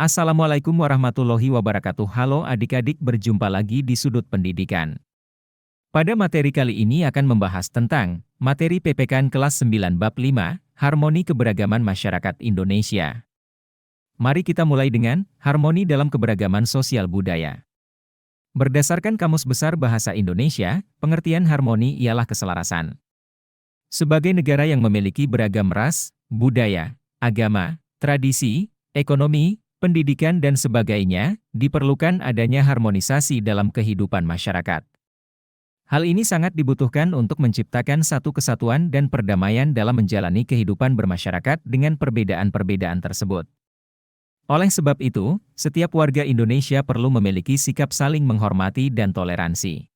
Assalamualaikum warahmatullahi wabarakatuh. Halo adik-adik, berjumpa lagi di Sudut Pendidikan. Pada materi kali ini akan membahas tentang materi PPKN kelas 9 bab 5, Harmoni Keberagaman Masyarakat Indonesia. Mari kita mulai dengan harmoni dalam keberagaman sosial budaya. Berdasarkan Kamus Besar Bahasa Indonesia, pengertian harmoni ialah keselarasan. Sebagai negara yang memiliki beragam ras, budaya, agama, tradisi, ekonomi, pendidikan dan sebagainya, diperlukan adanya harmonisasi dalam kehidupan masyarakat. Hal ini sangat dibutuhkan untuk menciptakan satu kesatuan dan perdamaian dalam menjalani kehidupan bermasyarakat dengan perbedaan-perbedaan tersebut. Oleh sebab itu, setiap warga Indonesia perlu memiliki sikap saling menghormati dan toleransi.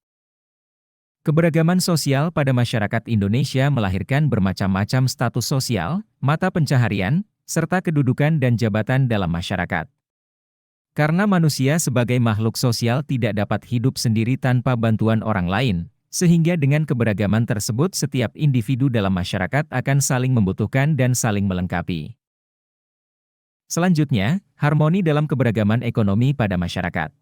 Keberagaman sosial pada masyarakat Indonesia melahirkan bermacam-macam status sosial, mata pencaharian, serta kedudukan dan jabatan dalam masyarakat. Karena manusia sebagai makhluk sosial tidak dapat hidup sendiri tanpa bantuan orang lain, sehingga dengan keberagaman tersebut setiap individu dalam masyarakat akan saling membutuhkan dan saling melengkapi. Selanjutnya, harmoni dalam keberagaman ekonomi pada masyarakat.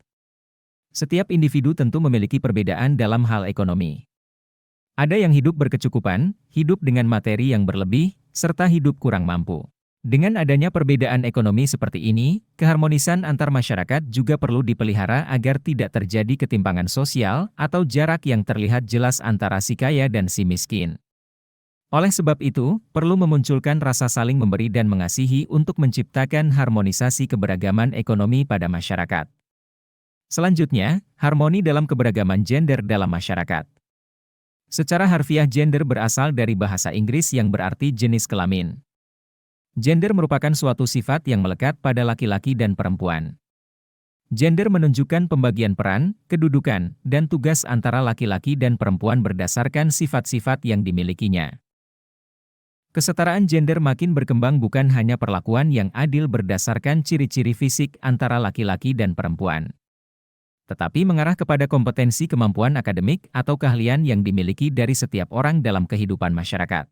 Setiap individu tentu memiliki perbedaan dalam hal ekonomi. Ada yang hidup berkecukupan, hidup dengan materi yang berlebih, serta hidup kurang mampu. Dengan adanya perbedaan ekonomi seperti ini, keharmonisan antar masyarakat juga perlu dipelihara agar tidak terjadi ketimpangan sosial atau jarak yang terlihat jelas antara si kaya dan si miskin. Oleh sebab itu, perlu memunculkan rasa saling memberi dan mengasihi untuk menciptakan harmonisasi keberagaman ekonomi pada masyarakat. Selanjutnya, harmoni dalam keberagaman gender dalam masyarakat. Secara harfiah gender berasal dari bahasa Inggris yang berarti jenis kelamin. Gender merupakan suatu sifat yang melekat pada laki-laki dan perempuan. Gender menunjukkan pembagian peran, kedudukan, dan tugas antara laki-laki dan perempuan berdasarkan sifat-sifat yang dimilikinya. Kesetaraan gender makin berkembang bukan hanya perlakuan yang adil berdasarkan ciri-ciri fisik antara laki-laki dan perempuan, tetapi mengarah kepada kompetensi kemampuan akademik atau keahlian yang dimiliki dari setiap orang dalam kehidupan masyarakat.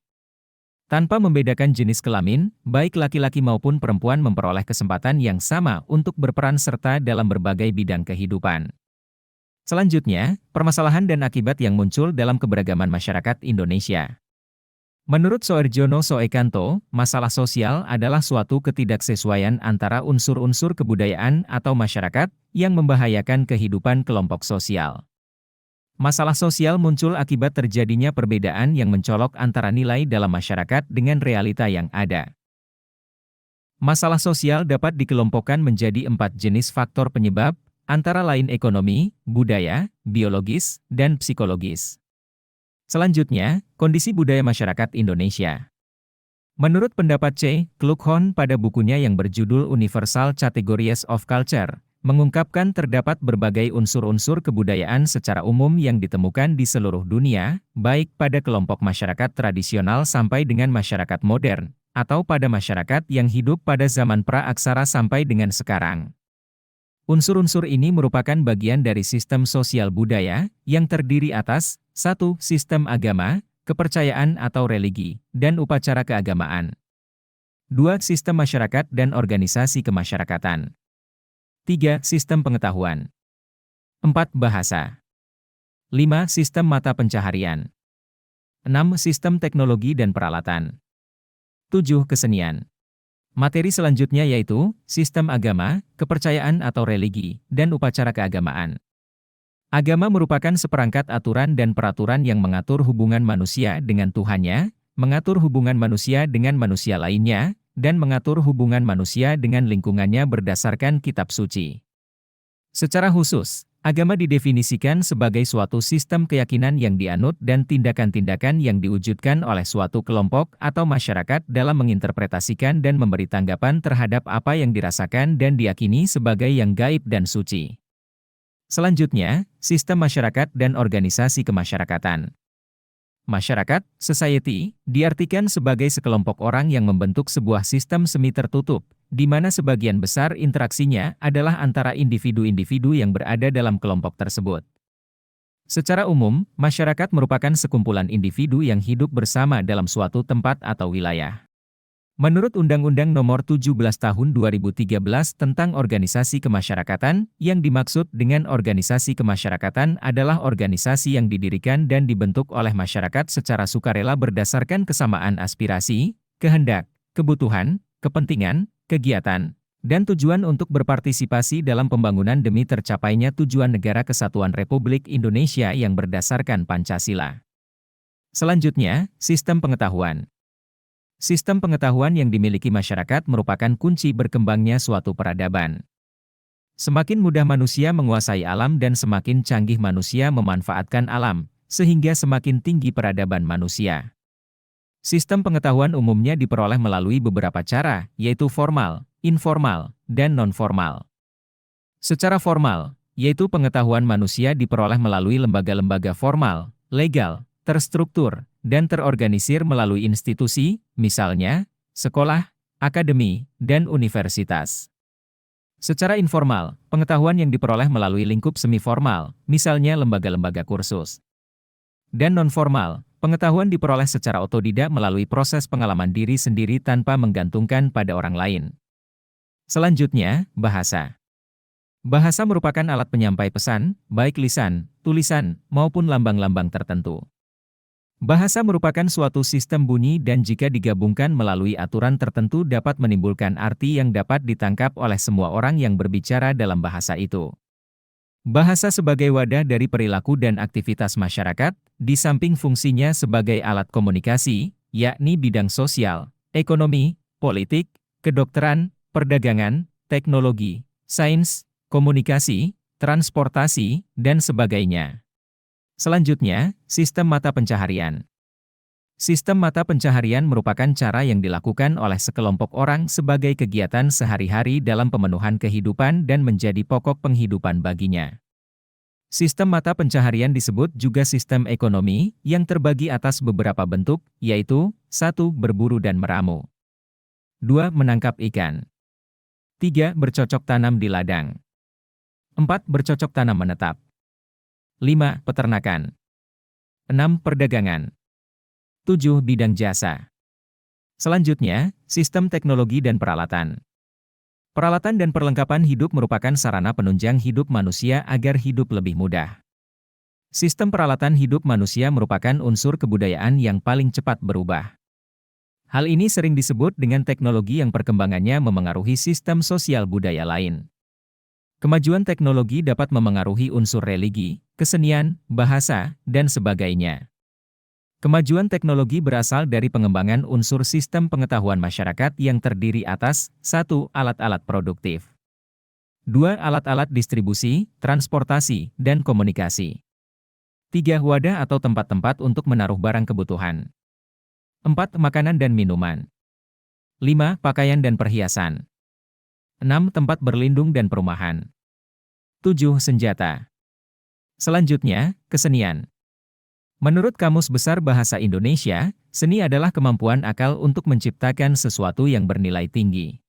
Tanpa membedakan jenis kelamin, baik laki-laki maupun perempuan memperoleh kesempatan yang sama untuk berperan serta dalam berbagai bidang kehidupan. Selanjutnya, permasalahan dan akibat yang muncul dalam keberagaman masyarakat Indonesia. Menurut Soeharjono Soekanto, masalah sosial adalah suatu ketidaksesuaian antara unsur-unsur kebudayaan atau masyarakat yang membahayakan kehidupan kelompok sosial. Masalah sosial muncul akibat terjadinya perbedaan yang mencolok antara nilai dalam masyarakat dengan realita yang ada. Masalah sosial dapat dikelompokkan menjadi 4 jenis faktor penyebab, antara lain ekonomi, budaya, biologis, dan psikologis. Selanjutnya, kondisi budaya masyarakat Indonesia. Menurut pendapat C. Klughorn pada bukunya yang berjudul Universal Categories of Culture, mengungkapkan terdapat berbagai unsur-unsur kebudayaan secara umum yang ditemukan di seluruh dunia, baik pada kelompok masyarakat tradisional sampai dengan masyarakat modern, atau pada masyarakat yang hidup pada zaman pra-aksara sampai dengan sekarang. Unsur-unsur ini merupakan bagian dari sistem sosial budaya, yang terdiri atas 1. Sistem agama, kepercayaan atau religi, dan upacara keagamaan. 2. Sistem masyarakat dan organisasi kemasyarakatan. 3. Sistem pengetahuan. 4. Bahasa. 5. Sistem mata pencaharian. 6. Sistem teknologi dan peralatan. 7. Kesenian. Materi selanjutnya yaitu sistem agama, kepercayaan atau religi, dan upacara keagamaan. Agama merupakan seperangkat aturan dan peraturan yang mengatur hubungan manusia dengan Tuhannya, mengatur hubungan manusia dengan manusia lainnya, dan mengatur hubungan manusia dengan lingkungannya berdasarkan kitab suci. Secara khusus, agama didefinisikan sebagai suatu sistem keyakinan yang dianut dan tindakan-tindakan yang diwujudkan oleh suatu kelompok atau masyarakat dalam menginterpretasikan dan memberi tanggapan terhadap apa yang dirasakan dan diyakini sebagai yang gaib dan suci. Selanjutnya, sistem masyarakat dan organisasi kemasyarakatan. Masyarakat, society, diartikan sebagai sekelompok orang yang membentuk sebuah sistem semi tertutup, di mana sebagian besar interaksinya adalah antara individu-individu yang berada dalam kelompok tersebut. Secara umum, masyarakat merupakan sekumpulan individu yang hidup bersama dalam suatu tempat atau wilayah. Menurut Undang-Undang Nomor 17 Tahun 2013 tentang Organisasi Kemasyarakatan, yang dimaksud dengan organisasi kemasyarakatan adalah organisasi yang didirikan dan dibentuk oleh masyarakat secara sukarela berdasarkan kesamaan aspirasi, kehendak, kebutuhan, kepentingan, kegiatan, dan tujuan untuk berpartisipasi dalam pembangunan demi tercapainya tujuan Negara Kesatuan Republik Indonesia yang berdasarkan Pancasila. Selanjutnya, sistem pengetahuan. Sistem pengetahuan yang dimiliki masyarakat merupakan kunci berkembangnya suatu peradaban. Semakin mudah manusia menguasai alam dan semakin canggih manusia memanfaatkan alam, sehingga semakin tinggi peradaban manusia. Sistem pengetahuan umumnya diperoleh melalui beberapa cara, yaitu formal, informal, dan non-formal. Secara formal, yaitu pengetahuan manusia diperoleh melalui lembaga-lembaga formal, legal, terstruktur, dan terorganisir melalui institusi, misalnya, sekolah, akademi, dan universitas. Secara informal, pengetahuan yang diperoleh melalui lingkup semi-formal, misalnya lembaga-lembaga kursus. Dan non-formal, pengetahuan diperoleh secara otodidak melalui proses pengalaman diri sendiri tanpa menggantungkan pada orang lain. Selanjutnya, bahasa. Bahasa merupakan alat penyampai pesan, baik lisan, tulisan, maupun lambang-lambang tertentu. Bahasa merupakan suatu sistem bunyi dan jika digabungkan melalui aturan tertentu dapat menimbulkan arti yang dapat ditangkap oleh semua orang yang berbicara dalam bahasa itu. Bahasa sebagai wadah dari perilaku dan aktivitas masyarakat, di samping fungsinya sebagai alat komunikasi, yakni bidang sosial, ekonomi, politik, kedokteran, perdagangan, teknologi, sains, komunikasi, transportasi, dan sebagainya. Selanjutnya, sistem mata pencaharian. Sistem mata pencaharian merupakan cara yang dilakukan oleh sekelompok orang sebagai kegiatan sehari-hari dalam pemenuhan kehidupan dan menjadi pokok penghidupan baginya. Sistem mata pencaharian disebut juga sistem ekonomi, yang terbagi atas beberapa bentuk, yaitu 1. Berburu dan meramu. 2. Menangkap ikan. 3. Bercocok tanam di ladang. 4. Bercocok tanam menetap. 5. Peternakan. 6. Perdagangan. 7. Bidang jasa. Selanjutnya, sistem teknologi dan peralatan. Peralatan dan perlengkapan hidup merupakan sarana penunjang hidup manusia agar hidup lebih mudah. Sistem peralatan hidup manusia merupakan unsur kebudayaan yang paling cepat berubah. Hal ini sering disebut dengan teknologi yang perkembangannya memengaruhi sistem sosial budaya lain. Kemajuan teknologi dapat memengaruhi unsur religi, kesenian, bahasa, dan sebagainya. Kemajuan teknologi berasal dari pengembangan unsur sistem pengetahuan masyarakat yang terdiri atas 1. Alat-alat produktif. 2. Alat-alat distribusi, transportasi, dan komunikasi. 3. Wadah atau tempat-tempat untuk menaruh barang kebutuhan. 4. Makanan dan minuman. 5. Pakaian dan perhiasan. 6. Tempat berlindung dan perumahan. 7. Senjata. Selanjutnya, kesenian. Menurut Kamus Besar Bahasa Indonesia, seni adalah kemampuan akal untuk menciptakan sesuatu yang bernilai tinggi.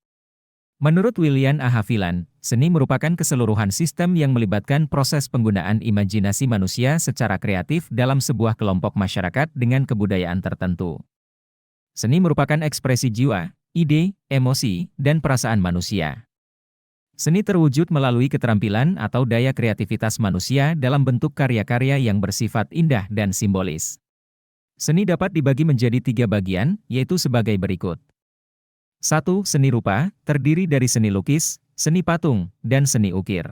Menurut William A. Haviland, seni merupakan keseluruhan sistem yang melibatkan proses penggunaan imajinasi manusia secara kreatif dalam sebuah kelompok masyarakat dengan kebudayaan tertentu. Seni merupakan ekspresi jiwa, ide, emosi, dan perasaan manusia. Seni terwujud melalui keterampilan atau daya kreativitas manusia dalam bentuk karya-karya yang bersifat indah dan simbolis. Seni dapat dibagi menjadi 3 bagian, yaitu sebagai berikut. 1. Seni rupa, terdiri dari seni lukis, seni patung, dan seni ukir.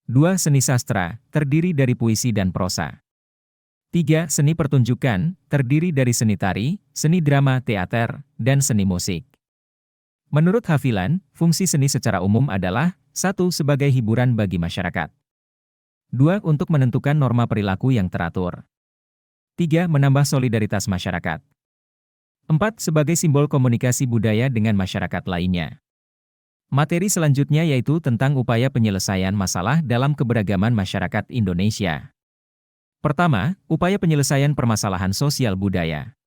2. Seni sastra, terdiri dari puisi dan prosa. 3. Seni pertunjukan, terdiri dari seni tari, seni drama teater, dan seni musik. Menurut Haviland, fungsi seni secara umum adalah 1. Sebagai hiburan bagi masyarakat. 2. Untuk menentukan norma perilaku yang teratur. 3. Menambah solidaritas masyarakat. 4. Sebagai simbol komunikasi budaya dengan masyarakat lainnya. Materi selanjutnya yaitu tentang upaya penyelesaian masalah dalam keberagaman masyarakat Indonesia. Pertama, upaya penyelesaian permasalahan sosial budaya.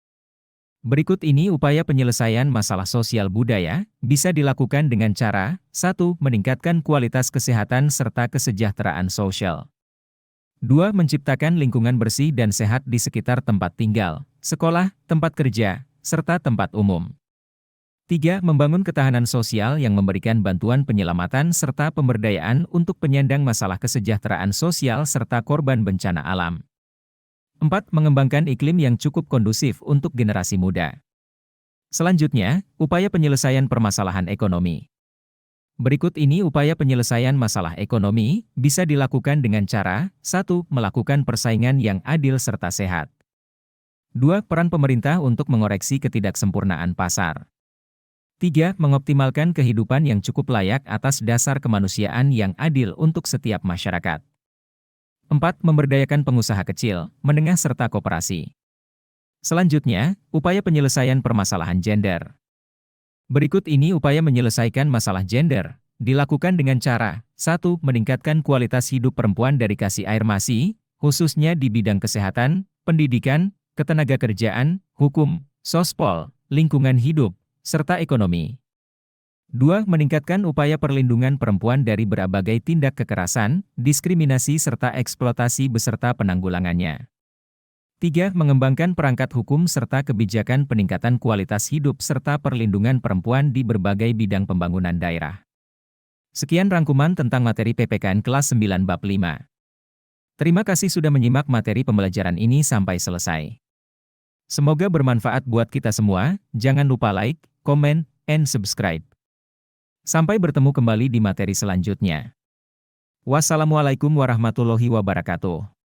Berikut ini upaya penyelesaian masalah sosial budaya, bisa dilakukan dengan cara, 1. Meningkatkan kualitas kesehatan serta kesejahteraan sosial. 2. Menciptakan lingkungan bersih dan sehat di sekitar tempat tinggal, sekolah, tempat kerja, serta tempat umum. 3. Membangun ketahanan sosial yang memberikan bantuan penyelamatan serta pemberdayaan untuk penyandang masalah kesejahteraan sosial serta korban bencana alam. 4. Mengembangkan iklim yang cukup kondusif untuk generasi muda. Selanjutnya, upaya penyelesaian permasalahan ekonomi. Berikut ini upaya penyelesaian masalah ekonomi bisa dilakukan dengan cara 1. Melakukan persaingan yang adil serta sehat. 2. Peran pemerintah untuk mengoreksi ketidaksempurnaan pasar. 3. Mengoptimalkan kehidupan yang cukup layak atas dasar kemanusiaan yang adil untuk setiap masyarakat. 4. Memberdayakan pengusaha kecil, menengah serta koperasi. Selanjutnya, upaya penyelesaian permasalahan gender. Berikut ini upaya menyelesaikan masalah gender, dilakukan dengan cara 1. Meningkatkan kualitas hidup perempuan dari kasih air masi, khususnya di bidang kesehatan, pendidikan, ketenagakerjaan, hukum, sospol, lingkungan hidup, serta ekonomi. 2. Meningkatkan upaya perlindungan perempuan dari berbagai tindak kekerasan, diskriminasi serta eksploitasi beserta penanggulangannya. 3. Mengembangkan perangkat hukum serta kebijakan peningkatan kualitas hidup serta perlindungan perempuan di berbagai bidang pembangunan daerah. Sekian rangkuman tentang materi PPKN kelas 9 bab 5. Terima kasih sudah menyimak materi pembelajaran ini sampai selesai. Semoga bermanfaat buat kita semua. Jangan lupa like, comment, and subscribe. Sampai bertemu kembali di materi selanjutnya. Wassalamualaikum warahmatullahi wabarakatuh.